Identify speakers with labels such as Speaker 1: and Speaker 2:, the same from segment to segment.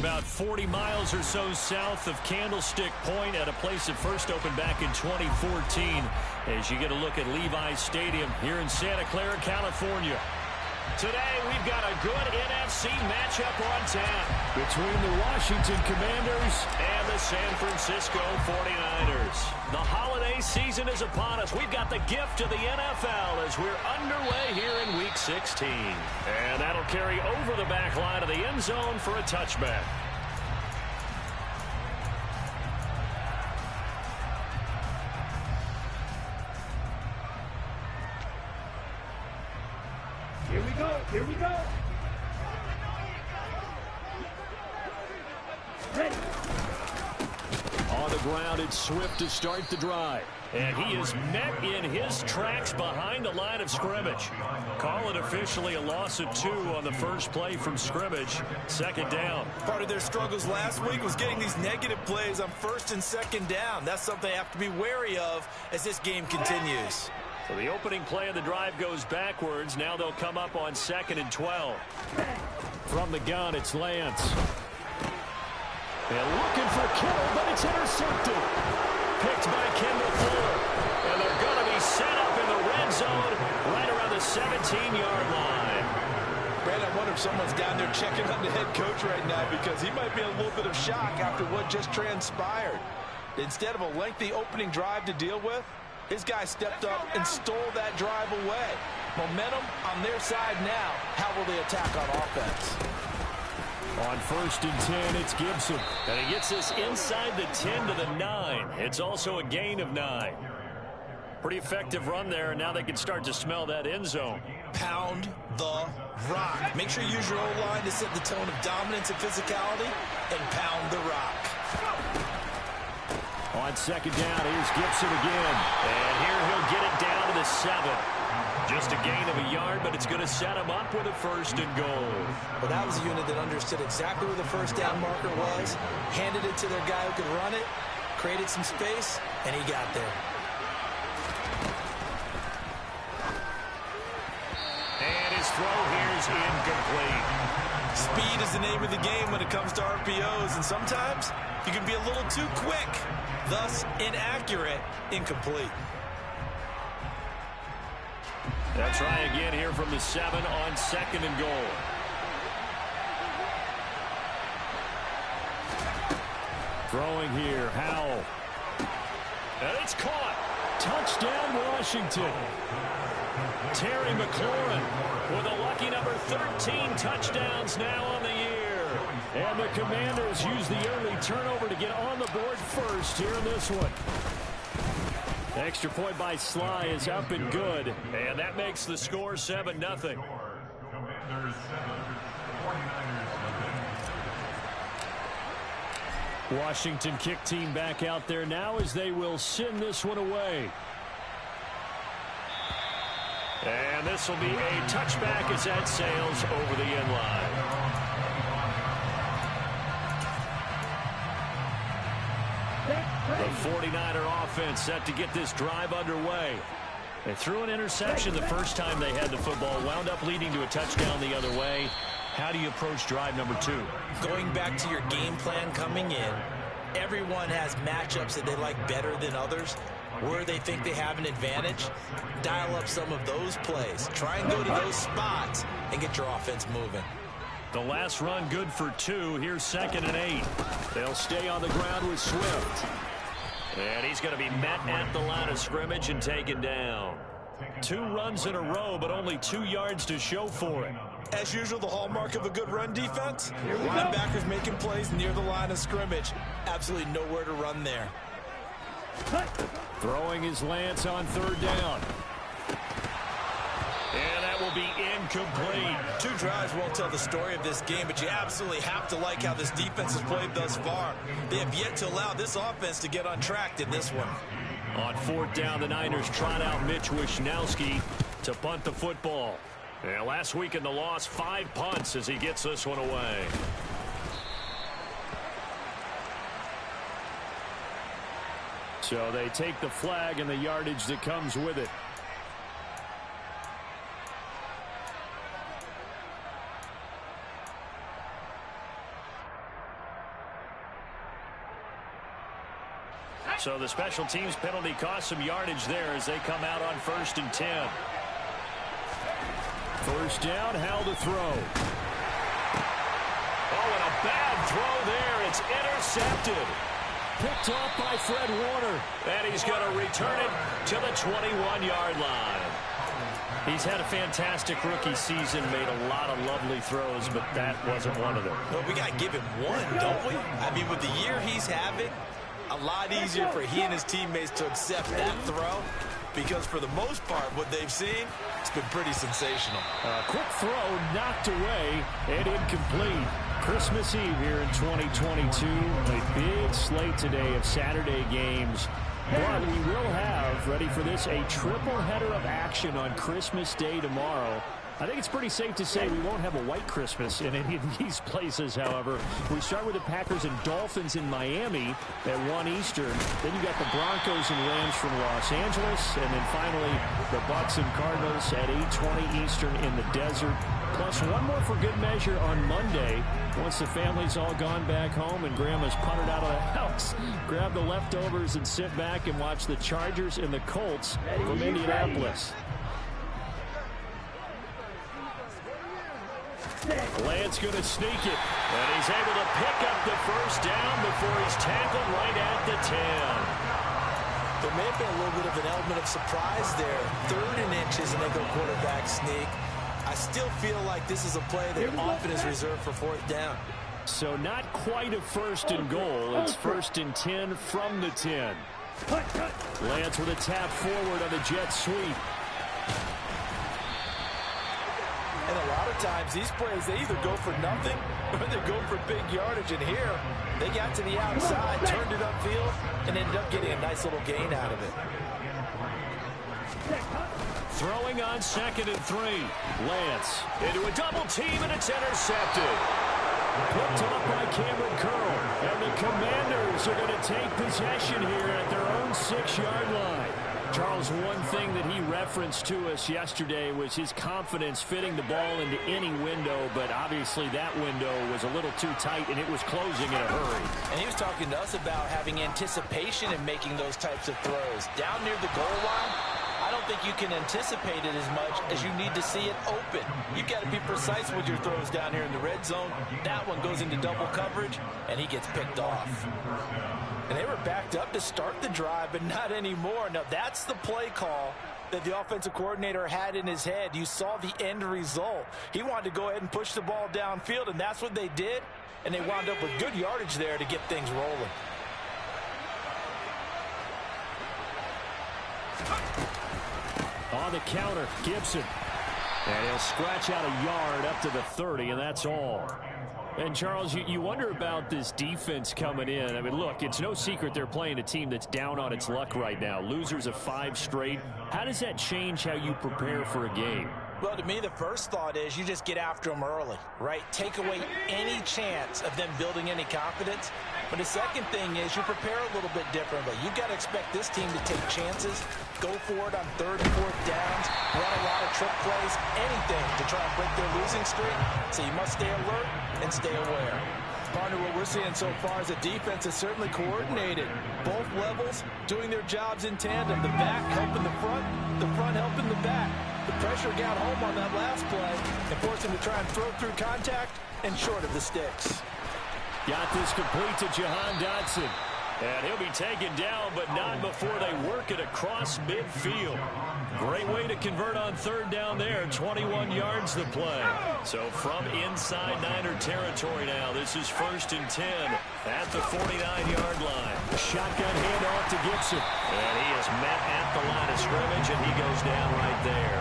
Speaker 1: about 40 miles or so south of Candlestick Point at a place that first opened back in 2014 as you get a look at Levi's Stadium here in Santa Clara, California. Today, we've got a good NFC matchup on tap between the Washington Commanders and the San Francisco 49ers. The holiday season is upon us. We've got the gift of the NFL as we're underway here in Week 16. And that'll carry over the back line of the end zone for a touchback.
Speaker 2: Here we go. Here we go. Ready.
Speaker 1: On the ground, it's Swift to start the drive. And he is met in his tracks behind the line of scrimmage. Call it officially a loss of 2 on the first play from scrimmage. Second down.
Speaker 3: Part of their struggles last week was getting these negative plays on first and second down. That's something they have to be wary of as this game continues.
Speaker 1: So the opening play of the drive goes backwards. Now they'll come up on 2nd and 12. From the gun, it's Lance. They're looking for Kittle, but it's intercepted. Picked by Kendall Fuller. And they're going to be set up in the red zone right around the 17-yard line.
Speaker 3: Brad, I wonder if someone's down there checking on the head coach right now because he might be in a little bit of shock after what just transpired. Instead of a lengthy opening drive to deal with, his guy stepped up and stole that drive away. Momentum on their side now. How will they attack on offense?
Speaker 1: On 1st and 10, it's Gibson. And he gets this inside the 10 to the 9. It's also a gain of 9. Pretty effective run there, and now they can start to smell that end zone.
Speaker 3: Pound the rock. Make sure you use your O-line to set the tone of dominance and physicality, and pound the rock.
Speaker 1: On 2nd down, here's Gibson again. And here he'll get it down to the 7. Just a gain of a yard, but it's going to set him up with a 1st and goal.
Speaker 3: Well, that was a unit that understood exactly where the first down marker was, handed it to their guy who could run it, created some space, and he got there.
Speaker 1: And his throw here is incomplete.
Speaker 3: Speed is the name of the game when it comes to RPOs, and sometimes you can be a little too quick, thus inaccurate, incomplete.
Speaker 1: They'll try again here from the 7 on 2nd and goal. Throwing here, Howell. And it's caught. Touchdown, Washington. Terry McLaurin with a lucky number 13 touchdowns now on the year. And the Commanders use the early turnover to get on the board first here in this one. The extra point by Sly is up and good. And that makes the score 7-0. Washington kick team back out there now as they will send this one away. And this will be a touchback as that sails over the end line. The 49er offense set to get this drive underway. They threw an interception the first time they had the football, wound up leading to a touchdown the other way. How do you approach drive number 2?
Speaker 3: Going back to your game plan coming in, everyone has matchups that they like better than others. Where they think they have an advantage, dial up some of those plays. Try and go to those spots and get your offense moving.
Speaker 1: The last run good for 2. Here's 2nd and 8. They'll stay on the ground with Swift. And he's going to be met at the line of scrimmage and taken down. 2 runs in a row, but only 2 yards to show for it.
Speaker 3: As usual, the hallmark of a good run defense, linebackers making plays near the line of scrimmage. Absolutely nowhere to run there.
Speaker 1: Throwing his Lance on 3rd down. And that will be incomplete.
Speaker 3: 2 drives won't tell the story of this game, but you absolutely have to like how this defense has played thus far. They have yet to allow this offense to get on track in this one.
Speaker 1: On 4th down, the Niners trot out Mitch Wishnowsky to punt the football. And last week in the loss, 5 punts as he gets this one away. So they take the flag and the yardage that comes with it. So the special teams penalty cost some yardage there as they come out on 1st and 10. First down, Howell to throw. Oh, and a bad throw there. It's intercepted. Picked off by Fred Warner. And he's going to return it to the 21-yard line. He's had a fantastic rookie season, made a lot of lovely throws, but that wasn't one of them.
Speaker 3: Well, we got to give him one, don't we? I mean, with the year he's having, a lot easier for he and his teammates to accept that throw, because for the most part, what they've seen, it's been pretty sensational.
Speaker 1: Quick throw knocked away and incomplete. Christmas Eve here in 2022. A big slate today of Saturday games. But we will have, ready for this, a triple header of action on Christmas Day tomorrow. I think it's pretty safe to say we won't have a white Christmas in any of these places, however. We start with the Packers and Dolphins in Miami at 1 Eastern. Then you got the Broncos and Rams from Los Angeles. And then finally, the Bucs and Cardinals at 8:20 Eastern in the desert. Plus one more for good measure on Monday. Once the family's all gone back home and Grandma's puttered out of the house, grab the leftovers and sit back and watch the Chargers and the Colts from Indianapolis. Lance going to sneak it, and he's able to pick up the first down before he's tackled right at the 10.
Speaker 3: There may have been a little bit of an element of surprise there. 3rd and inches, and they go quarterback sneak. I still feel like this is a play that often is reserved for 4th down.
Speaker 1: So not quite a 1st and goal. It's 1st and 10 from the 10. Lance with a tap forward on the jet sweep.
Speaker 3: And a lot of times, these plays, they either go for nothing or they go for big yardage. And here, they got to the outside, turned it upfield, and ended up getting a nice little gain out of it.
Speaker 1: Throwing on 2nd and 3. Lance into a double team, and it's intercepted. Picked off by Cameron Curl. And the Commanders are going to take possession here at their own 6-yard line. Charles, one thing that he referenced to us yesterday was his confidence fitting the ball into any window, but obviously that window was a little too tight, and it was closing in a hurry.
Speaker 3: And he was talking to us about having anticipation in making those types of throws. Down near the goal line, I don't think you can anticipate it as much as you need to see it open. You've got to be precise with your throws down here in the red zone. That one goes into double coverage, and he gets picked off. And they were backed up to start the drive, but not anymore. Now, that's the play call that the offensive coordinator had in his head. You saw the end result. He wanted to go ahead and push the ball downfield, and that's what they did. And they wound up with good yardage there to get things rolling.
Speaker 1: On the counter, Gibson. And he'll scratch out a yard up to the 30, and that's all. And, Charles, you wonder about this defense coming in. I mean, look, it's no secret they're playing a team that's down on its luck right now. Losers of 5 straight. How does that change how you prepare for a game?
Speaker 3: Well, to me, the first thought is you just get after them early, right? Take away any chance of them building any confidence. But the second thing is you prepare a little bit differently. You've got to expect this team to take chances, go for it on 3rd and 4th downs, run a lot of trick plays, anything to try and break their losing streak. So you must stay alert and stay aware. Partner, what we're seeing so far is the defense is certainly coordinated. Both levels doing their jobs in tandem. The back helping the front helping the back. The pressure got home on that last play and forced him to try and throw through contact and short of the sticks.
Speaker 1: Got this complete to Jahan Dotson. And he'll be taken down, but not before they work it across midfield. Great way to convert on 3rd down there. 21 yards the play. So from inside Niner territory now, this is 1st and 10 at the 49-yard line. Shotgun handoff to Gibson. And he is met at the line of scrimmage, and he goes down right there.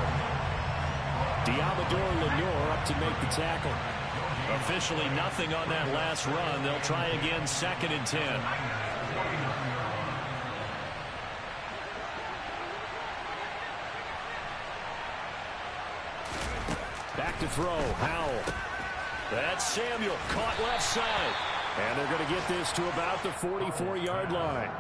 Speaker 1: Diamador Lenore up to make the tackle. Officially nothing on that last run. They'll try again 2nd and 10. Back to throw, Howell. That's Samuel, caught left side. And they're going to get this to about the 44-yard line.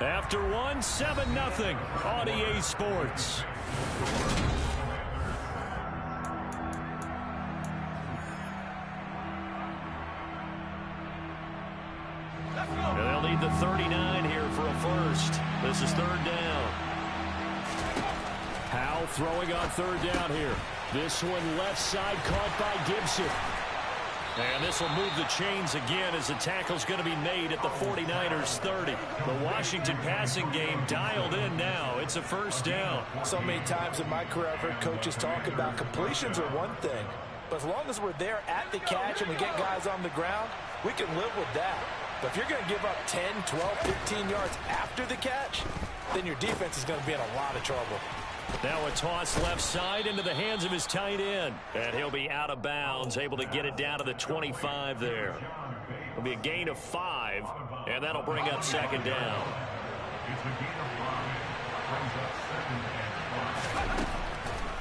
Speaker 1: After one, 7-0 on EA Sports. And they'll need the 39 here for a first. This is third down. Howell throwing on third down here. This one left side caught by Gibson. And this will move the chains again as the tackle's going to be made at the 49ers 30. The Washington passing game dialed in now. It's a first down.
Speaker 3: So many times in my career I've heard coaches talk about completions are one thing. But as long as we're there at the catch and we get guys on the ground, we can live with that. But if you're going to give up 10, 12, 15 yards after the catch, then your defense is going to be in a lot of trouble.
Speaker 1: Now a toss left side into the hands of his tight end. And he'll be out of bounds, able to get it down to the 25 there. It'll be a gain of 5, and that'll bring up second down.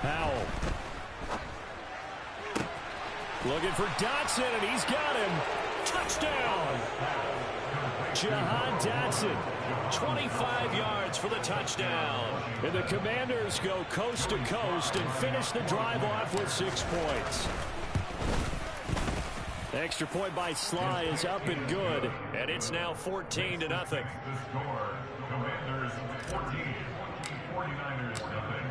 Speaker 1: Howell. Looking for Dotson, and he's got him. Touchdown! Jahan Dotson, 25 yards for the touchdown. And the Commanders go coast to coast and finish the drive off with 6 points. The extra point by Sly is up and good, and it's now 14-0.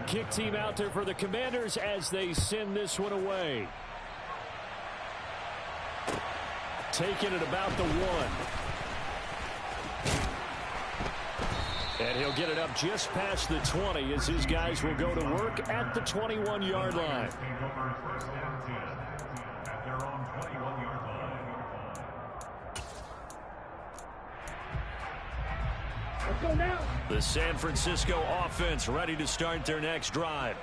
Speaker 1: Kick team out there for the Commanders as they send this one away. Taking it about the 1. And he'll get it up just past the 20 as his guys will go to work at the 21-yard line.
Speaker 2: Let's go now.
Speaker 1: The San Francisco offense ready to start their next drive.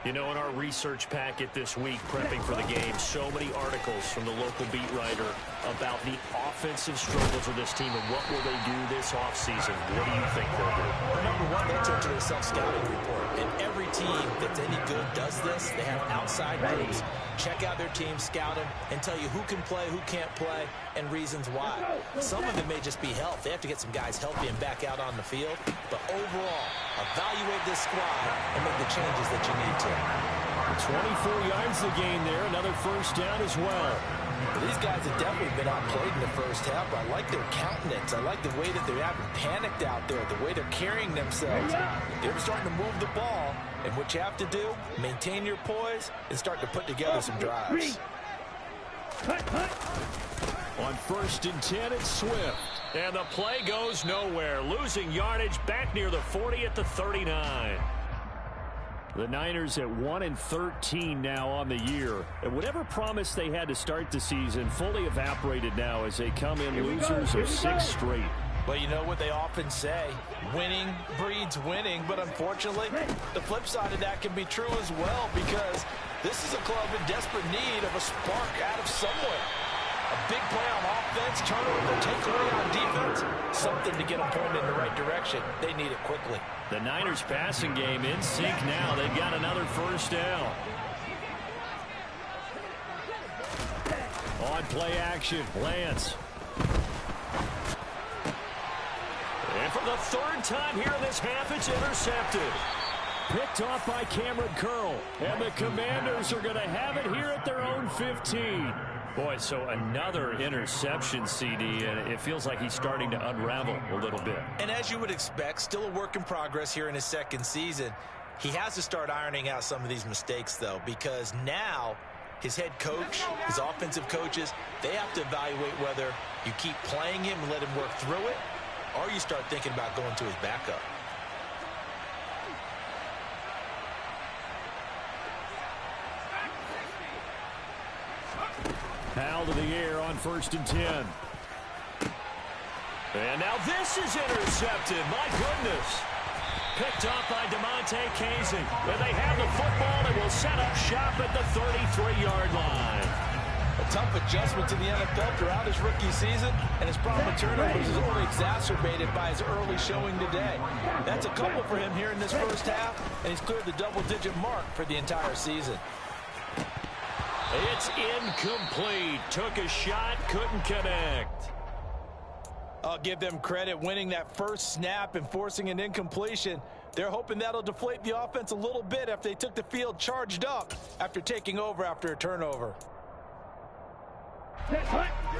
Speaker 1: You know, in our research packet this week, prepping for the game, so many articles from the local beat writer about the offensive struggles of this team and what will they do this offseason. What do you think they'll do?
Speaker 3: Well, number one, they'll turn to their self-scouting report. And every team that's any good does this. They have outside groups. Check out their team, scout them, and tell you who can play, who can't play, and reasons why. Some of it may just be health. They have to get some guys healthy and back out on the field. But overall, evaluate this squad and make the changes that you need to.
Speaker 1: 24 yards the gain there. Another first down as well.
Speaker 3: But these guys have definitely been outplayed in the first half. I like their countenance. I like the way that they haven't panicked out there, the way they're carrying themselves. They're starting to move the ball. And what you have to do, maintain your poise and start to put together some drives.
Speaker 1: On 1st and 10, it's Swift. And the play goes nowhere. Losing yardage back near the 40 at the 39. The Niners at 1-13 now on the year. And whatever promise they had to start the season fully evaporated now as they come in losers of 6 straight.
Speaker 3: But you know what they often say, winning breeds winning. But unfortunately, the flip side of that can be true as well, because this is a club in desperate need of a spark out of somewhere. A big play on offense, turnover, takeaway on defense, something to get them pointed in the right direction. They need it quickly.
Speaker 1: The Niners passing game in sync now. They've got another first down. On play action, Lance. And for the 3rd time here in this half, it's intercepted. Picked off by Cameron Curl. And the Commanders are going to have it here at their own 15. Boy, so another interception, CD, and it feels like he's starting to unravel a little bit.
Speaker 3: And as you would expect, still a work in progress here in his 2nd season. He has to start ironing out some of these mistakes, though, because now his head coach, his offensive coaches, they have to evaluate whether you keep playing him and let him work through it, or you start thinking about going to his backup.
Speaker 1: Howell to the air on 1st and 10. And now this is intercepted. My goodness. Picked off by DeMonte Casey. And they have the football and will set up shop at the 33-yard line.
Speaker 3: A tough adjustment to the NFL throughout his rookie season, and his problem with turnovers is only exacerbated by his early showing today. That's a couple for him here in this first half, and he's cleared the double-digit mark for the entire season.
Speaker 1: It's incomplete. Took a shot, couldn't connect.
Speaker 3: I'll give them credit winning that first snap and forcing an incompletion. They're hoping that'll deflate the offense a little bit after they took the field charged up after taking over after a turnover.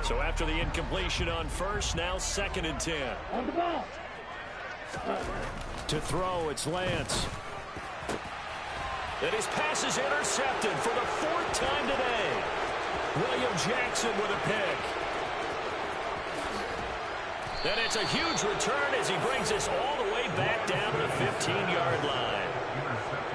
Speaker 1: So after the incompletion on first, now 2nd and 10.
Speaker 2: On the ball.
Speaker 1: To throw, it's Lance. And his pass is intercepted for the 4th time today. William Jackson with a pick. And it's a huge return as he brings us all the way back down to the 15-yard line.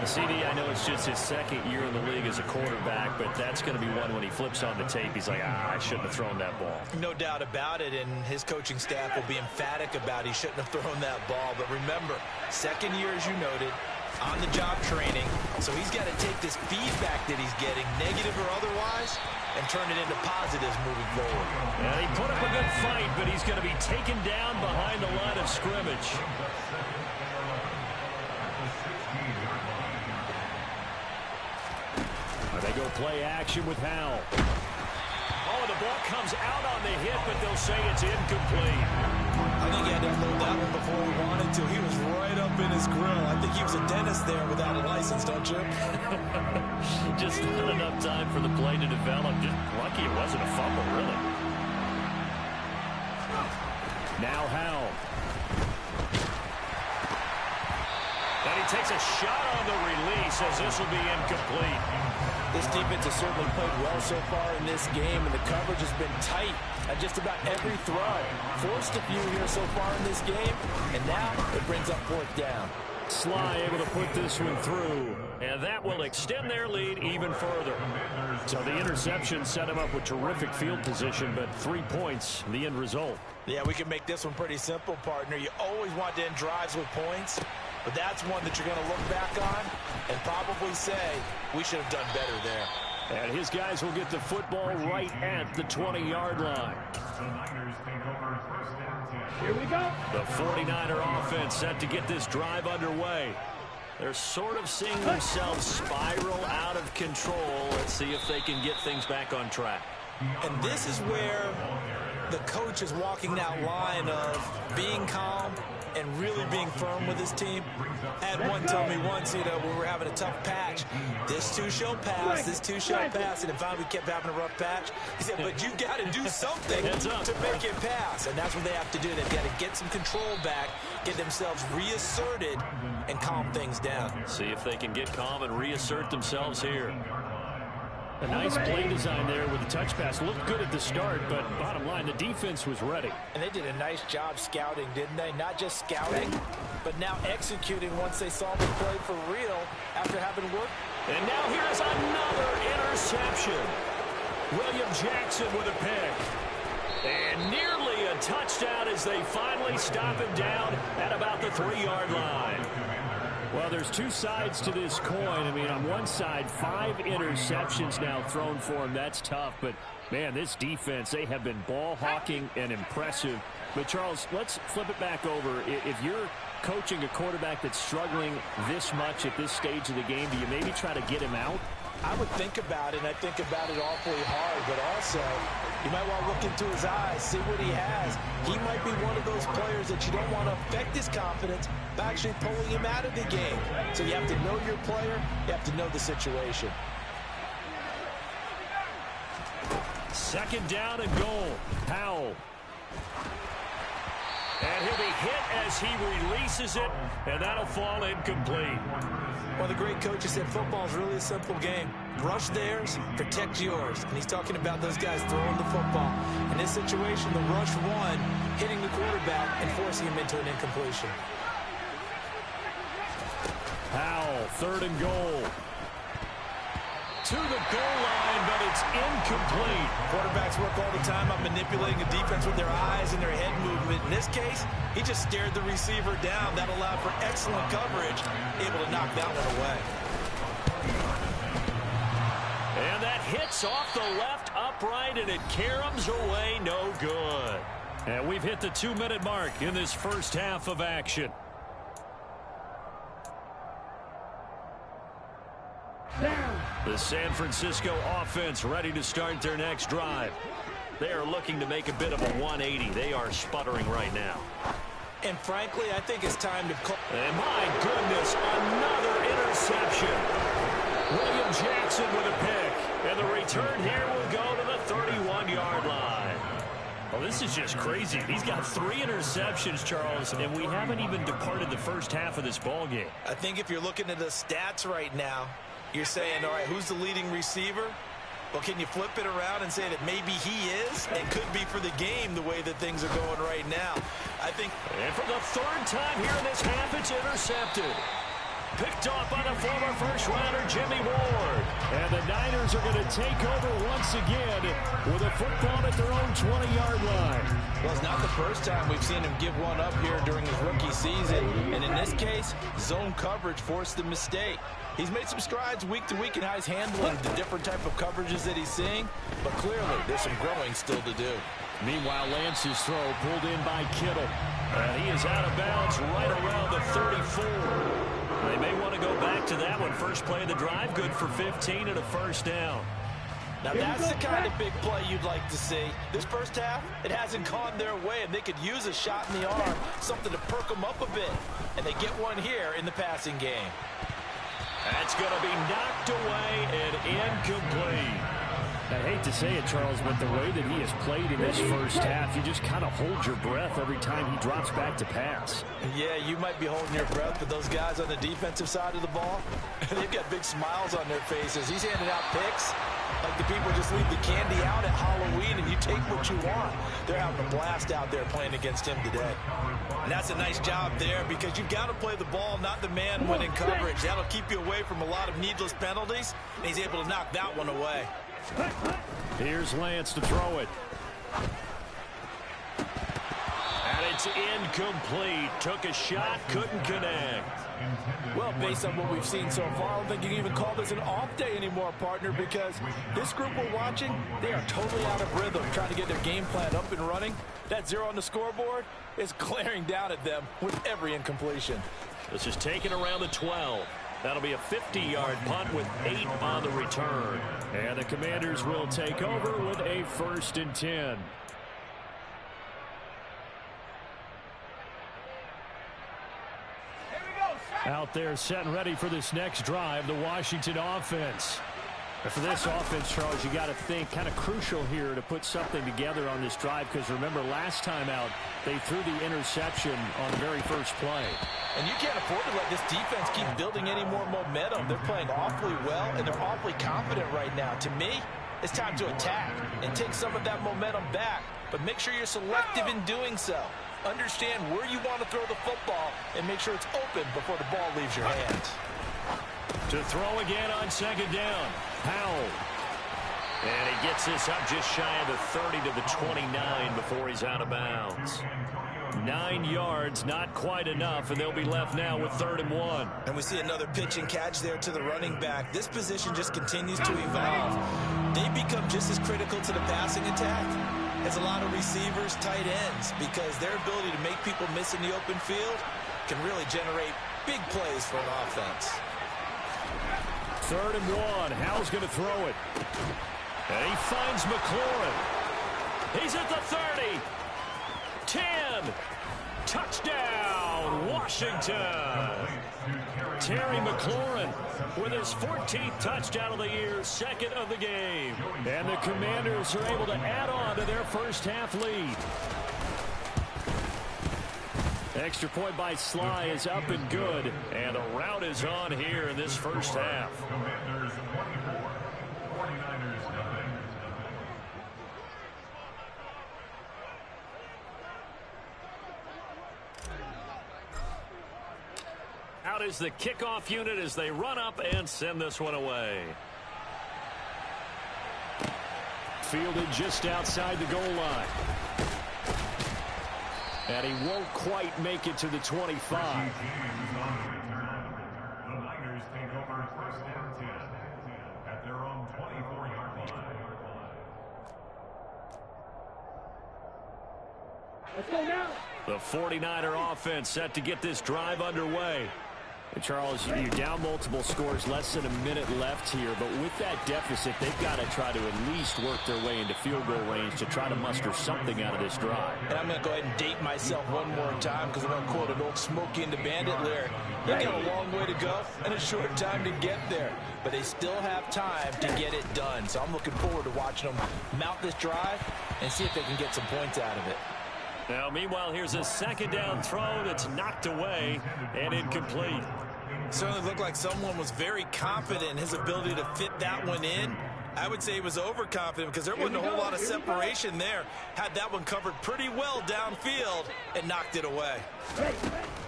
Speaker 1: CD, I know it's just his 2nd year in the league as a quarterback, but that's going to be one when he flips on the tape. He's like, I shouldn't have thrown that ball.
Speaker 3: No doubt about it, and his coaching staff will be emphatic about he shouldn't have thrown that ball. But remember, 2nd year, as you noted, on-the-job training. So he's got to take this feedback that he's getting, negative or otherwise, and turn it into positives moving forward.
Speaker 1: Yeah, he put up a good fight, but he's going to be taken down behind the line of scrimmage. They go play action with Howell. Oh, the ball comes out on the hit, but they'll say it's incomplete.
Speaker 3: I think he had to unload that one before he wanted to. He was right up in his grill. I think he was a dentist there without a license, don't you?
Speaker 1: Just not enough time for the play to develop. Just lucky it wasn't a fumble, really. Now Howell. And he takes a shot on the release as this will be incomplete.
Speaker 3: This defense has certainly played well so far in this game, and the coverage has been tight at just about every throw. Forced a few here so far in this game, and now it brings up 4th down.
Speaker 1: Sly able to put this one through, and that will extend their lead even further. So the interception set him up with terrific field position, but 3 points, the end result.
Speaker 3: Yeah, we can make this one pretty simple, partner. You always want to end drives with points, but that's one that you're going to look back on and probably say, we should have done better there.
Speaker 1: And his guys will get the football right at the 20-yard line.
Speaker 2: Here we go.
Speaker 1: The 49er offense set to get this drive underway. They're sort of seeing themselves spiral out of control. Let's see if they can get things back on track.
Speaker 3: And this is where the coach is walking that line of being calm and really being firm with his team. I had one tell me once, you know, when we were having a tough patch, this too shall pass, this too shall pass, and finally we kept having a rough patch. He said, but you got to do something to make it pass, and that's what they have to do. They've got to get some control back, get themselves reasserted, and calm things down.
Speaker 1: See if they can get calm and reassert themselves here. A nice play design there with the touch pass. Looked good at the start, but bottom line, the defense was ready.
Speaker 3: And they did a nice job scouting, didn't they? Not just scouting, but now executing once they saw the play for real after having worked.
Speaker 1: And now here's another interception. William Jackson with a pick. And nearly a touchdown as they finally stop him down at about the 3-yard line. Well, there's 2 sides to this coin. I mean, on one side, 5 interceptions now thrown for him. That's tough. But, man, this defense, they have been ball hawking and impressive. But, Charles, let's flip it back over. If you're coaching a quarterback that's struggling this much at this stage of the game, do you maybe try to get him out?
Speaker 3: I would think about it, and I think about it awfully hard, but also you might want to look into his eyes, see what he has. He might be one of those players that you don't want to affect his confidence by actually pulling him out of the game. So you have to know your player, you have to know the situation.
Speaker 1: 2nd down and goal. Howell. And he'll be hit as he releases it, and that'll fall incomplete.
Speaker 3: Well, the great coach has said football is really a simple game. Rush theirs, protect yours. And he's talking about those guys throwing the football. In this situation, the rush one, hitting the quarterback and forcing him into an incompletion.
Speaker 1: Howell, 3rd and goal. To the goal line, but it's incomplete.
Speaker 3: Quarterbacks work all the time on manipulating a defense with their eyes and their head movement. In this case, he just stared the receiver down. That allowed for excellent coverage, able to knock that one away.
Speaker 1: And that hits off the left upright, and it caroms away no good. And we've hit the 2-minute mark in this first half of action. The San Francisco offense ready to start their next drive. They are looking to make a bit of a 180. They are sputtering right now.
Speaker 3: And frankly, I think it's time to call.
Speaker 1: And my goodness, another interception. William Jackson with a pick. And the return here will go to the 31-yard line. Well, this is just crazy. He's got 3 interceptions, Charles, and we haven't even departed the first half of this ball game.
Speaker 3: I think if you're looking at the stats right now, you're saying, all right, who's the leading receiver? Well, can you flip it around and say that maybe he is? It could be for the game the way that things are going right now. I think.
Speaker 1: And for the 3rd time here in this half, it's intercepted. Picked off by the former first-rounder Jimmy Ward. And the Niners are going to take over once again with a football at their own 20-yard line.
Speaker 3: Well, it's not the first time we've seen him give one up here during his rookie season. And in this case, zone coverage forced the mistake. He's made some strides week to week in how he's handling the different type of coverages that he's seeing. But clearly, there's some growing still to do.
Speaker 1: Meanwhile, Lance's throw pulled in by Kittle. And he is out of bounds right around the 34. They may want to go back to that one. First play of the drive, good for 15 and a first down.
Speaker 3: Now that's the kind of big play you'd like to see. This first half, it hasn't gone their way, and they could use a shot in the arm, something to perk them up a bit. And they get one here in the passing game.
Speaker 1: That's going to be knocked away and incomplete. I hate to say it, Charles, but the way that he has played in this first half, you just kind of hold your breath every time he drops back to pass.
Speaker 3: Yeah, you might be holding your breath, but those guys on the defensive side of the ball, they've got big smiles on their faces. He's handing out picks like the people just leave the candy out at Halloween and you take what you want. They're having a blast out there playing against him today. And that's a nice job there because you've got to play the ball, not the man winning coverage. That'll keep you away from a lot of needless penalties, and he's able to knock that one away.
Speaker 1: Here's Lance to throw it. And it's incomplete. Took a shot, couldn't connect.
Speaker 3: Well, based on what we've seen so far, I don't think you can even call this an off day anymore, partner, because this group we're watching, they are totally out of rhythm, trying to get their game plan up and running. That 0 on the scoreboard is glaring down at them with every incompletion.
Speaker 1: This is taken around the 12. That'll be a 50-yard punt with 8 on the return. And the Commanders will take over with a 1st and 10. Out there set and ready for this next drive, the Washington offense. And for this offense, Charles, you got to think kind of crucial here to put something together on this drive, because remember last time out they threw the interception on the very first play.
Speaker 3: And you can't afford to let this defense keep building any more momentum. They're playing awfully well, and they're awfully confident right now. To me, it's time to attack and take some of that momentum back, but make sure you're selective in doing so. Understand where you want to throw the football and make sure it's open before the ball leaves your hands.
Speaker 1: To throw again on 2nd down, Powell. And he gets this up just shy of the 30 to the 29 before he's out of bounds. 9 yards, not quite enough, and they'll be left now with 3rd and 1.
Speaker 3: And we see another pitch and catch there to the running back. This position just continues to evolve. They become just as critical to the passing attack as a lot of receivers, tight ends, because their ability to make people miss in the open field can really generate big plays for an offense.
Speaker 1: 3rd and 1. Howell's going to throw it. And he finds McLaurin. He's at the 30. 10. Touchdown, Washington. Terry McLaurin with his 14th touchdown of the year, 2nd of the game. And the Commanders are able to add on to their first half lead. Extra point by Sly is up and good. And the route is on here in this first half. Out is the kickoff unit as they run up and send this one away. Fielded just outside the goal line. And he won't quite make it to the 25.
Speaker 4: The Niners take over 1st and 10 at their own 24-yard line.
Speaker 2: Let's go now.
Speaker 1: The 49er offense set to get this drive underway. And Charles, you're down multiple scores, less than a minute left here, but with that deficit, they've got to try to at least work their way into field goal range to try to muster something out of this drive.
Speaker 3: And I'm going to go ahead and date myself one more time because I'm going to quote an old Smokey and the Bandit lyric. They got a long way to go and a short time to get there, but they still have time to get it done. So I'm looking forward to watching them mount this drive and see if they can get some points out of it.
Speaker 1: Now, meanwhile, here's a second down throw that's knocked away and incomplete.
Speaker 3: Certainly looked like someone was very confident in his ability to fit that one in. I would say he was overconfident because there wasn't a whole lot of separation there. Had that one covered pretty well downfield and knocked it away.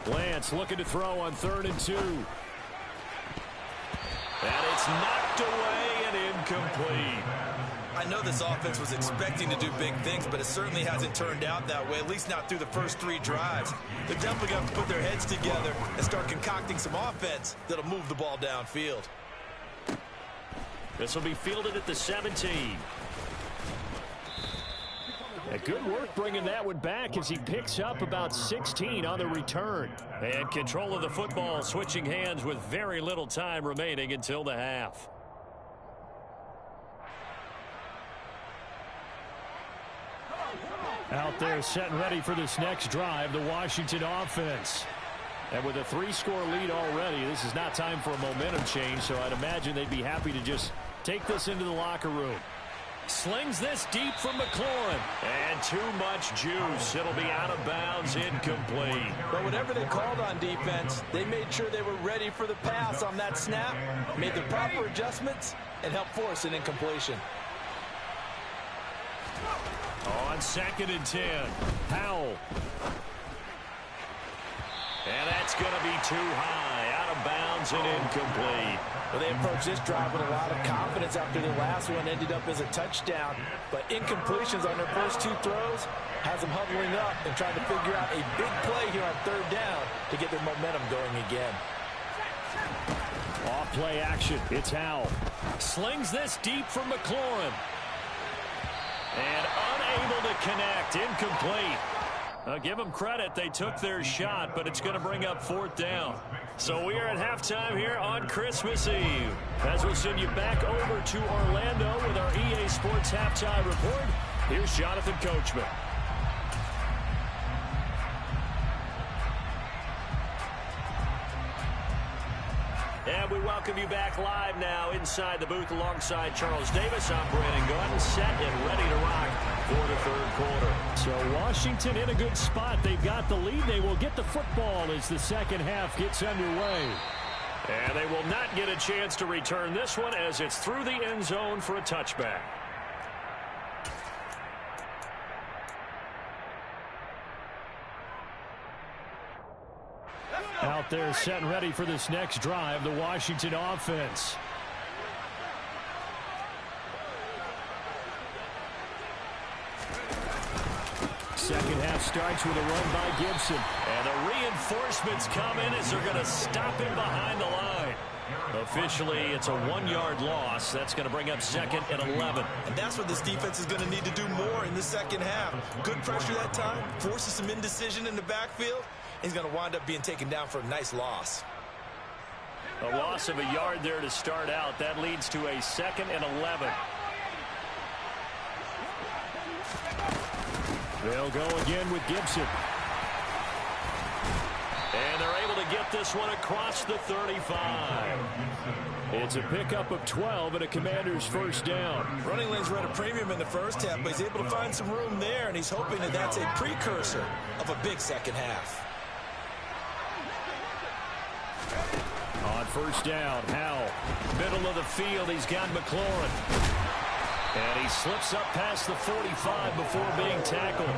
Speaker 1: Lance looking to throw on 3rd and 2. And it's knocked away and incomplete.
Speaker 3: I know this offense was expecting to do big things, but it certainly hasn't turned out that way, at least not through the first 3 drives. They're definitely going to have to put their heads together and start concocting some offense that'll move the ball downfield.
Speaker 1: This will be fielded at the 17. Good work bringing that one back as he picks up about 16 on the return. And control of the football switching hands with very little time remaining until the half. Out there set and ready for this next drive, the Washington offense. And with a 3-score lead already, this is not time for a momentum change, so I'd imagine they'd be happy to just take this into the locker room. Slings this deep from McLaurin. And too much juice. It'll be out of bounds, incomplete.
Speaker 3: But whatever they called on defense, they made sure they were ready for the pass on that snap, made the proper adjustments, and helped force an incompletion.
Speaker 1: On 2nd and 10, Howell. And that's going to be too high, out of bounds and incomplete.
Speaker 3: Well, they approached this drive with a lot of confidence after the last one ended up as a touchdown. But incompletions on their first 2 throws has them huddling up and trying to figure out a big play here on 3rd down to get their momentum going again.
Speaker 1: Off play action, it's Howell. Slings this deep from McLaurin. And unable to connect, incomplete. Give them credit, they took their shot, but it's going to bring up 4th down. So we are at halftime here on Christmas Eve. As we'll send you back over to Orlando with our EA Sports Halftime Report, here's Jonathan Coachman. And we welcome you back live now inside the booth alongside Charles Davis. I'm Brandon Gunn, set and ready to rock for the 3rd quarter. So Washington in a good spot. They've got the lead. They will get the football as the second half gets underway. And they will not get a chance to return this one as it's through the end zone for a touchback. Out there set and ready for this next drive, the Washington offense. Second half starts with a run by Gibson. And the reinforcements come in as they're going to stop him behind the line. Officially, it's a 1-yard loss. That's going to bring up 2nd and 11.
Speaker 3: And that's what this defense is going to need to do more in the second half. Good pressure that time, forces some indecision in the backfield. He's going to wind up being taken down for a nice loss.
Speaker 1: A loss of a yard there to start out. That leads to a 2nd and 11. They'll go again with Gibson. And they're able to get this one across the 35. It's a pickup of 12 and a Commander's 1st down.
Speaker 3: Running lanes were at a premium in the first half, but he's able to find some room there, and he's hoping that that's a precursor of a big second half.
Speaker 1: On 1st down, Howell. Middle of the field, he's got McLaurin. And he slips up past the 45 before being tackled.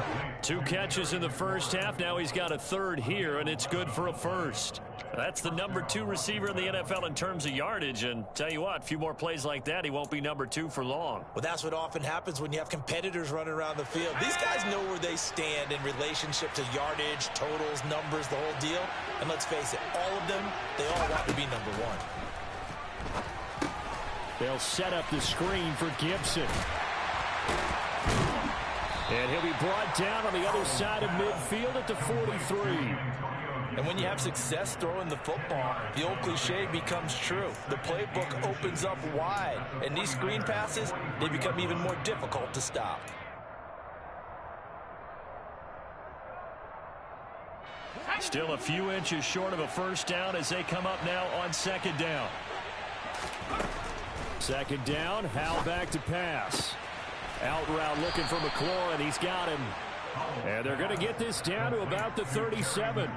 Speaker 1: 2 catches in the first half. Now he's got a 3rd here, and it's good for a 1st. That's the number 2 receiver in the NFL in terms of yardage. And tell you what, a few more plays like that, he won't be number 2 for long.
Speaker 3: Well, that's what often happens when you have competitors running around the field. These guys know where they stand in relationship to yardage, totals, numbers, the whole deal. And let's face it, all of them, they all want to be number 1.
Speaker 1: They'll set up the screen for Gibson. And he'll be brought down on the other side of midfield at the 43.
Speaker 3: And when you have success throwing the football, the old cliche becomes true. The playbook opens up wide, and these screen passes, they become even more difficult to stop.
Speaker 1: Still a few inches short of a first down as they come up now on second down. Second down, Howell back to pass. Out route looking for McLaurin. He's got him. And they're going to get this down to about the 37.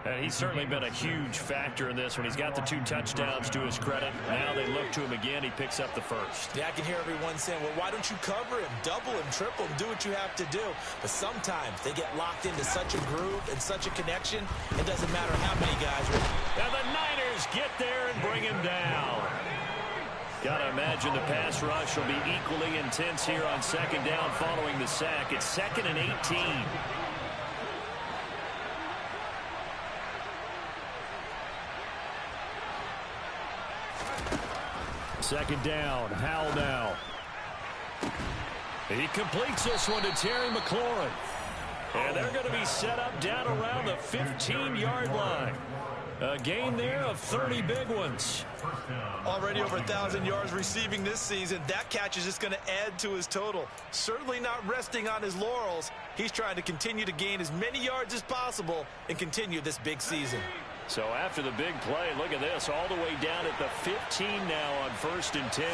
Speaker 1: And he's certainly been a huge factor in this when he's got the 2 touchdowns to his credit. Now they look to him again. He picks up the first.
Speaker 3: Yeah, I can hear everyone saying, well, why don't you cover him, double him, triple him, do what you have to do. But sometimes they get locked into such a groove and such a connection, it doesn't matter how many guys are.
Speaker 1: And the Niners get there and bring him down. Gotta imagine the pass rush will be equally intense here on second down following the sack. It's 2nd and 18. Second down, Howell now. He completes this one to Terry McLaurin. And they're going to be set up down around the 15-yard line. A gain there of 30 big ones.
Speaker 3: Already over 1,000 yards receiving this season. That catch is just going to add to his total. Certainly not resting on his laurels. He's trying to continue to gain as many yards as possible and continue this big season.
Speaker 1: So after the big play, look at this, all the way down at the 15 now on 1st and 10.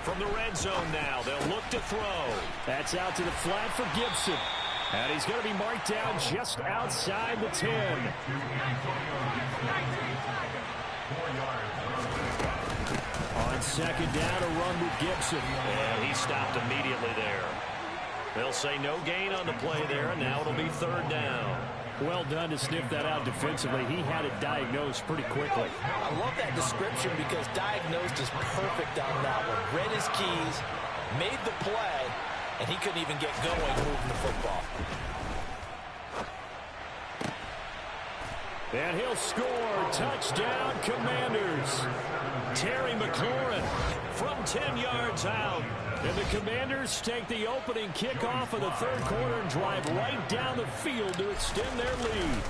Speaker 1: From the red zone now, they'll look to throw. That's out to the flat for Gibson. And he's going to be marked down just outside the 10. On second down, a run with Gibson. And he stopped immediately there. They'll say no gain on the play there, and now it'll be 3rd down. Well done to sniff that out defensively. He had it diagnosed pretty quickly.
Speaker 3: I love that description because diagnosed is perfect on that one. Read his keys, made the play, and he couldn't even get going moving the football.
Speaker 1: And he'll score. Touchdown, Commanders. Terry McLaurin from 10 yards out. And the Commanders take the opening kickoff of the 3rd quarter and drive right down the field to extend their lead.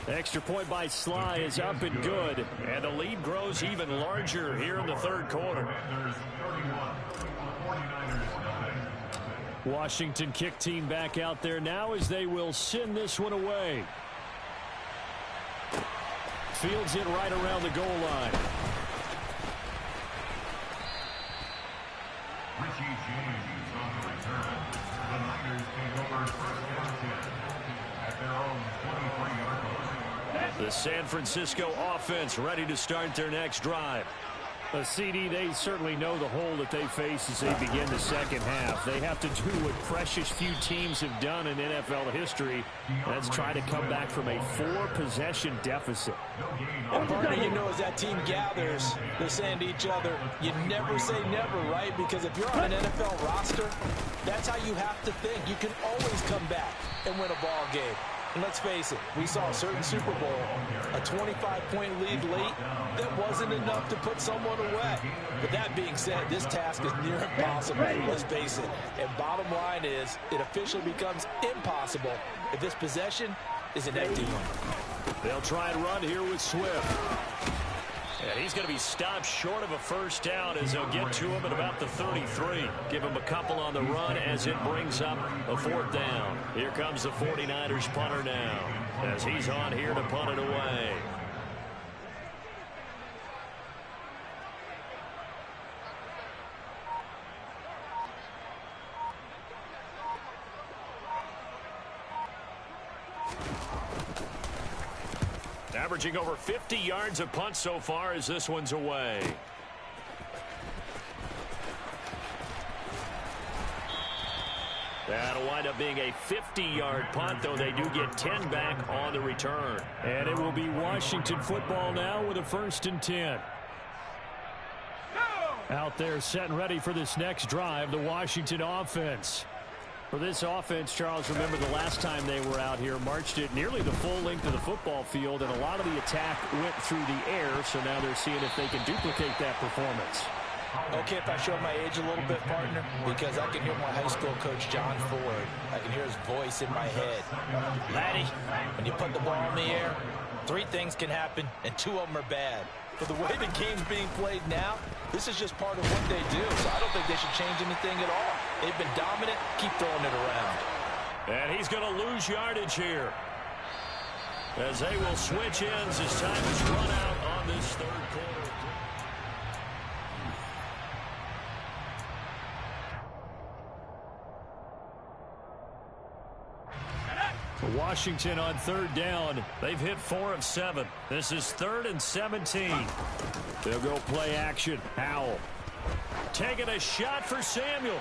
Speaker 1: Extra point by Sly is up and good. And the lead grows even larger here in the 3rd quarter. Washington kick team back out there now as they will send this one away. Fields it right around the goal line.
Speaker 4: Richie James on the return. The Niners take over 1st and 10 at their own 23-yard line.
Speaker 1: The San Francisco offense ready to start their next drive. A CD, they certainly know the hole that they face as they begin the second half. They have to do what precious few teams have done in NFL history. That's try to come back from a 4-possession deficit.
Speaker 3: And part of you know as that team gathers, they're saying to each other, you never say never, right? Because if you're on an NFL roster, that's how you have to think. You can always come back and win a ball game. And let's face it, we saw a certain Super Bowl, a 25-point lead late, that wasn't enough to put someone away. But that being said, this task is near impossible, let's face it. And bottom line is, it officially becomes impossible if this possession is an empty one.
Speaker 1: They'll try and run here with Swift. And he's going to be stopped short of a first down as they'll get to him at about the 33. Give him a couple on the run as it brings up a 4th down. Here comes the 49ers punter now as he's on here to punt it away. Averaging over 50 yards a punt so far as this one's away. That'll wind up being a 50-yard punt, though they do get 10 back on the return. And it will be Washington football now with a 1st and 10. Out there set and ready for this next drive, the Washington offense. For this offense, Charles, remember the last time they were out here, marched it nearly the full length of the football field, and a lot of the attack went through the air, so now they're seeing if they can duplicate that performance.
Speaker 3: Okay, if I show my age a little bit, partner, because I can hear my high school coach, John Ford. I can hear his voice in my head. Laddie, when you put the ball in the air, 3 things can happen, and 2 of them are bad. For the way the game's being played now, this is just part of what they do, so I don't think they should change anything at all. They've been dominant. Keep throwing it around.
Speaker 1: And he's going to lose yardage here, as they will switch ends as time is run out on this third quarter. Washington on 3rd down. They've hit 4 of 7. This is 3rd and 17. They'll go play action. Howell taking a shot for Samuel.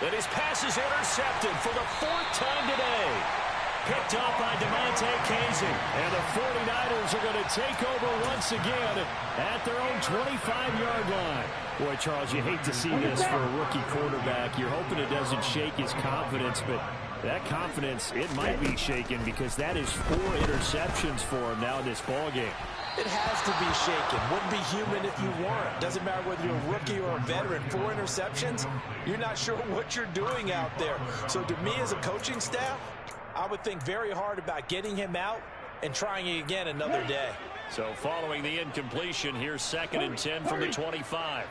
Speaker 1: And his pass is intercepted for the 4th time today. Picked up by DeMonte Casey. And the 49ers are going to take over once again at their own 25-yard line. Boy, Charles, you hate to see this for a rookie quarterback. You're hoping it doesn't shake his confidence, but that confidence, it might be shaken because that is 4 interceptions for him now in this ballgame.
Speaker 3: It has to be shaken. Wouldn't be human if you weren't. Doesn't matter whether you're a rookie or a veteran. 4 interceptions, you're not sure what you're doing out there. So to me as a coaching staff, I would think very hard about getting him out and trying it again another day.
Speaker 1: So following the incompletion, here's 2nd and 10 from the 25.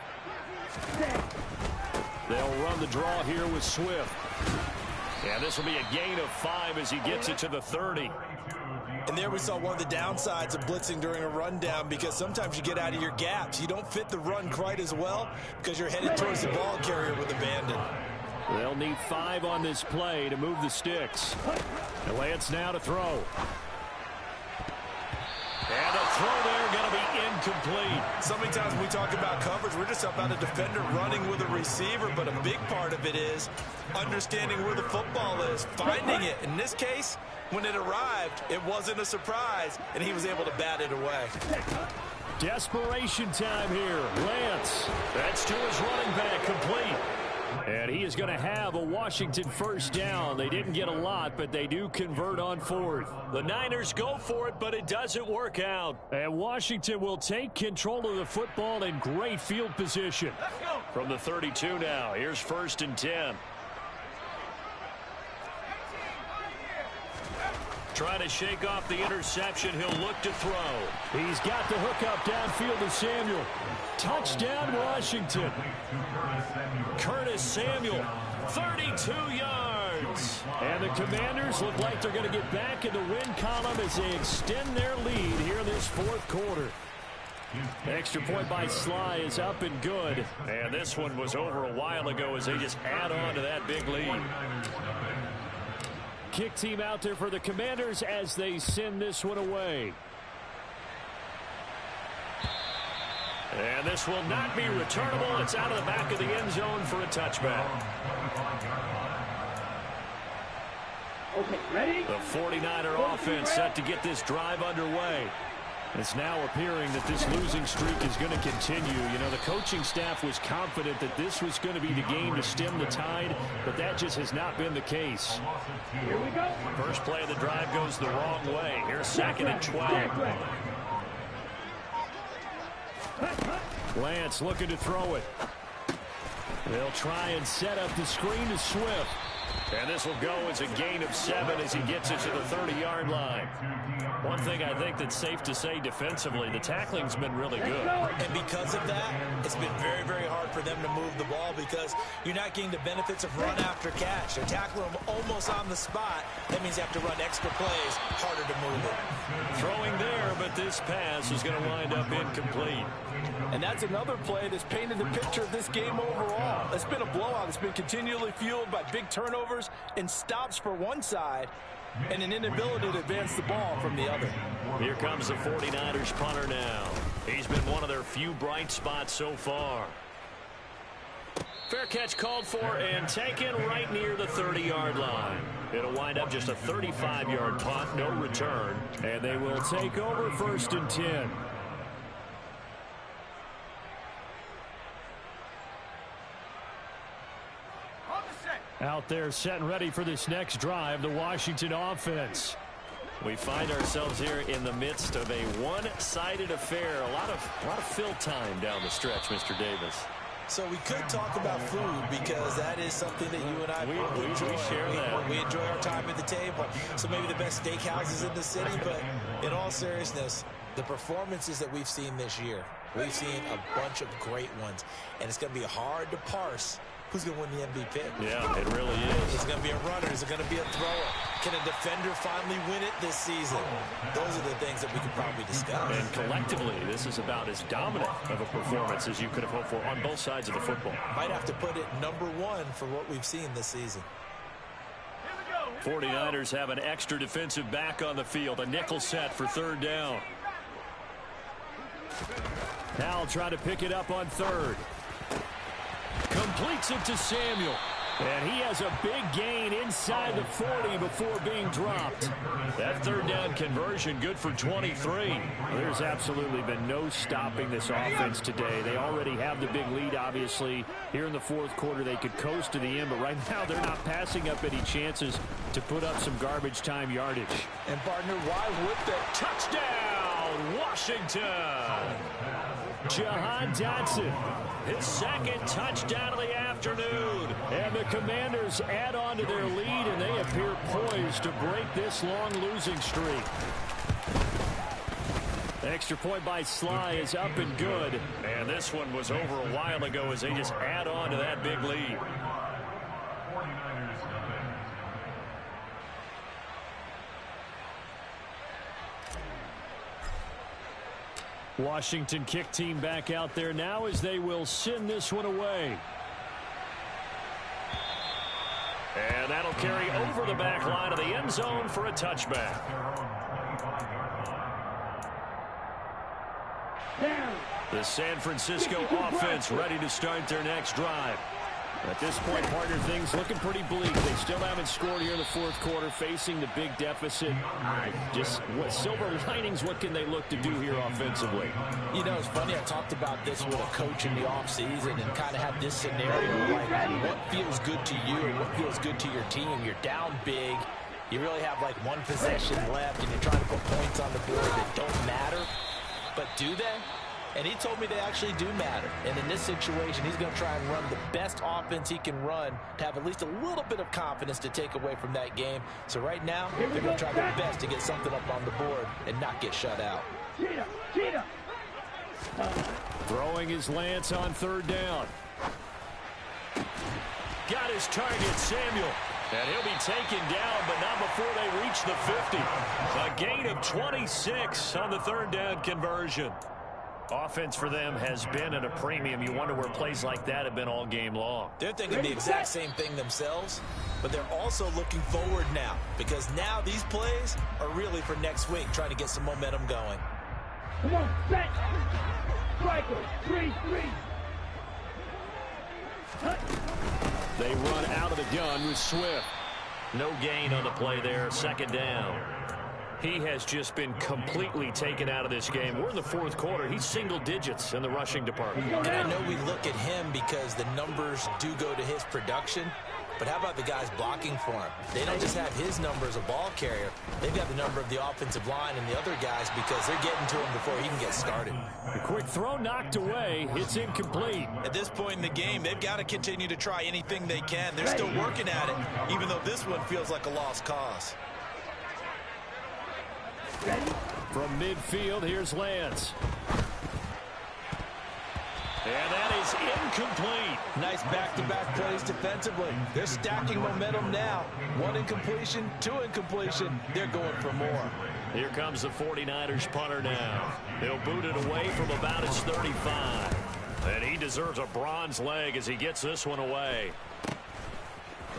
Speaker 1: They'll run the draw here with Swift. And this will be a gain of 5 as he gets it to the 30.
Speaker 3: And there we saw one of the downsides of blitzing during a rundown, because sometimes you get out of your gaps. You don't fit the run quite as well because you're headed towards the ball carrier with abandon.
Speaker 1: They'll need 5 on this play to move the sticks. And Lance now to throw. And the throw there going to be incomplete.
Speaker 3: So many times when we talk about coverage, we're just about a defender running with a receiver, but a big part of it is understanding where the football is, finding it. In this case, when it arrived, it wasn't a surprise, and he was able to bat it away.
Speaker 1: Desperation time here. Lance. That's to his running back, complete. And he is going to have a Washington 1st down. They didn't get a lot, but they do convert on 4th. The Niners go for it, but it doesn't work out. And Washington will take control of the football in great field position. From the 32 now, here's 1st and 10. Trying to shake off the interception. He'll look to throw. He's got the hook up downfield to Samuel. Touchdown, Washington. Curtis Samuel, 32 yards. And the Commanders look like they're going to get back in the win column as they extend their lead here in this 4th quarter. Extra point by Sly is up and good. And this one was over a while ago as they just add on to that big lead. Kick team out there for the Commanders as they send this one away. And this will not be returnable. It's out of the back of the end zone for a touchback.
Speaker 2: Okay, ready?
Speaker 1: The 49er offense set to get this drive underway. It's now appearing that this losing streak is going to continue. You know, the coaching staff was confident that this was going to be the game to stem the tide, but that just has not been the case.
Speaker 2: Here we go.
Speaker 1: First play of the drive goes the wrong way. Here's 2nd and 12. Lance looking to throw it. They'll try and set up the screen to Swift. And this will go as a gain of 7 as he gets it to the 30-yard line. One thing I think that's safe to say defensively, the tackling's been really good.
Speaker 3: And because of that, it's been very, very hard for them to move the ball because you're not getting the benefits of run after catch. They're tackling them almost on the spot. That means you have to run extra plays, harder to move it.
Speaker 1: Throwing there, but this pass is going to wind up incomplete.
Speaker 3: And that's another play that's painted the picture of this game overall. It's been a blowout. It's been continually fueled by big turnovers and stops for one side and an inability to advance the ball from the other.
Speaker 1: Here comes the 49ers punter now. He's been one of their few bright spots so far. Fair catch called for and taken right near the 30-yard line. It'll wind up just a 35-yard punt, no return, and they will take over 1st and 10. Out there set and ready for this next drive, the Washington offense. We find ourselves here in the midst of a one-sided affair. A lot of fill time down the stretch, Mr. Davis.
Speaker 3: So we could talk about food because that is something that you and I enjoy.
Speaker 1: We share that.
Speaker 3: We enjoy our time at the table. So maybe the best steakhouses in the city, but in all seriousness, the performances that we've seen this year, we've seen a bunch of great ones, and it's going to be hard to parse who's going to win the MVP.
Speaker 1: Yeah, it really is.
Speaker 3: Is it going to be a runner? Is it going to be a thrower? Can a defender finally win it this season? Those are the things that we could probably discuss.
Speaker 1: And collectively, this is about as dominant of a performance as you could have hoped for on both sides of the football.
Speaker 3: Might have to put it #1 for what we've seen this season.
Speaker 1: 49ers have an extra defensive back on the field. A nickel set for 3rd down. Now try to pick it up on 3rd. Completes it to Samuel. And he has a big gain inside the 40 before being dropped. That 3rd down conversion good for 23. There's absolutely been no stopping this offense today. They already have the big lead, obviously. Here in the 4th quarter, they could coast to the end, but right now they're not passing up any chances to put up some garbage time yardage.
Speaker 3: And partner, why would they?
Speaker 1: Touchdown, Washington! Jahan Dotson, his 2nd touchdown of the afternoon. And the Commanders add on to their lead, and they appear poised to break this long losing streak. Extra point by Sly is up and good. And this one was over a while ago as they just add on to that big lead. Washington kick team back out there now as they will send this one away. And that'll carry over the back line of the end zone for a touchback. The San Francisco offense ready to start their next drive. At this point, partner, things looking pretty bleak. They still haven't scored here in the 4th quarter, facing the big deficit. Just what silver linings, what can they look to do here offensively?
Speaker 3: You know, it's funny, I talked about this with a coach in the offseason and kind of had this scenario, like what feels good to you and what feels good to your team. You're down big. You really have like one possession left, and you're trying to put points on the board that don't matter. But do they? And he told me they actually do matter. And in this situation, he's going to try and run the best offense he can run to have at least a little bit of confidence to take away from that game. So right now, they're going to try their best to get something up on the board and not get shut out.
Speaker 1: Throwing his Lance on 3rd down. Got his target, Samuel. And he'll be taken down, but not before they reach the 50. A gain of 26 on the 3rd down conversion. Offense for them has been at a premium. You wonder where plays like that have been all game long.
Speaker 3: They're thinking the exact same thing themselves, but they're also looking forward now because now these plays are really for next week, trying to get some momentum going.
Speaker 2: Come on, set. Striker, 3-3.
Speaker 1: They run out of the gun with Swift. No gain on the play there, 2nd down. He has just been completely taken out of this game. We're in the 4th quarter. He's single digits in the rushing department.
Speaker 3: And I know we look at him because the numbers do go to his production, but how about the guys blocking for him? They don't just have his number as a ball carrier. They've got the number of the offensive line and the other guys because they're getting to him before he can get started.
Speaker 1: A quick throw knocked away. It's incomplete.
Speaker 3: At this point in the game, they've got to continue to try anything they can. They're still working at it, even though this one feels like a lost cause.
Speaker 1: From midfield, here's Lance. And that is incomplete.
Speaker 3: Nice back-to-back plays defensively. They're stacking momentum now. 1 incompletion, 2 incompletion. They're going for more.
Speaker 1: Here comes the 49ers punter now. He'll boot it away from about his 35. And he deserves a bronze leg as he gets this one away.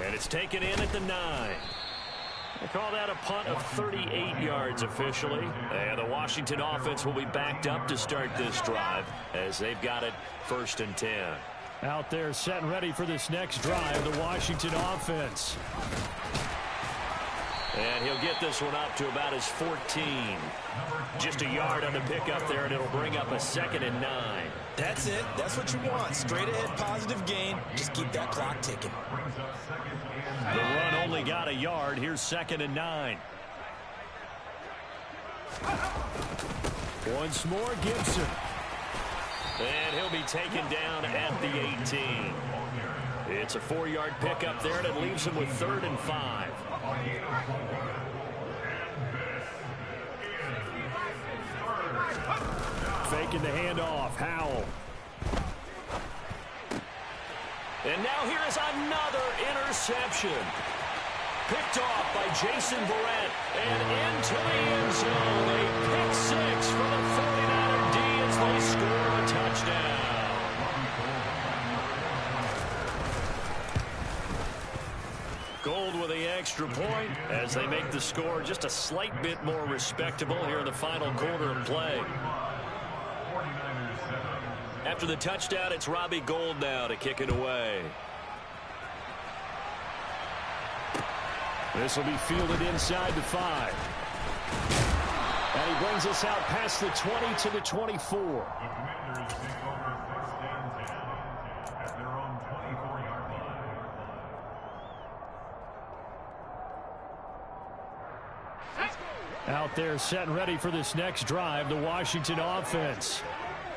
Speaker 1: And it's taken in at the 9. They call that a punt of 38 yards officially. And the Washington offense will be backed up to start this drive as they've got it 1st and 10. Out there set and ready for this next drive, the Washington offense. And he'll get this one up to about his 14. Just a yard on the pickup there, and it'll bring up a 2nd and 9.
Speaker 3: That's it. That's what you want. Straight ahead positive gain. Just keep that clock ticking.
Speaker 1: The run only got a yard. Here's 2nd and 9. Once more, Gibson. And he'll be taken down at the 18. It's a 4-yard pickup there, and it leaves him with 3rd and 5. Faking the handoff, Howell. And now here is another interception. Picked off by Jason Verrett. And into the end zone. A pick 6 for the 49er D as they score a touchdown. Gold with the extra point as they make the score just a slight bit more respectable here in the final quarter of play. After the touchdown, it's Robbie Gould now to kick it away. This will be fielded inside the 5. And he brings us out past the 20 to the 24.
Speaker 4: The Commanders take over 1st and 10 at their own 24-yard line.
Speaker 1: Out there set and ready for this next drive, the Washington offense.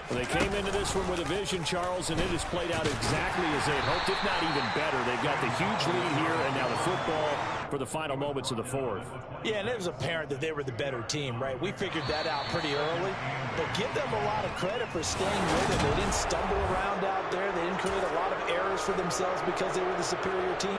Speaker 1: Well, they came into this one with a vision, Charles, and it has played out exactly as they had hoped, if not even better. They've got the huge lead here, and now the football for the final moments of the 4th.
Speaker 3: Yeah, and it was apparent that they were the better team, right? We figured that out pretty early, but give them a lot of credit for staying with it. They didn't stumble around out there. They didn't create a lot of errors for themselves because they were the superior team.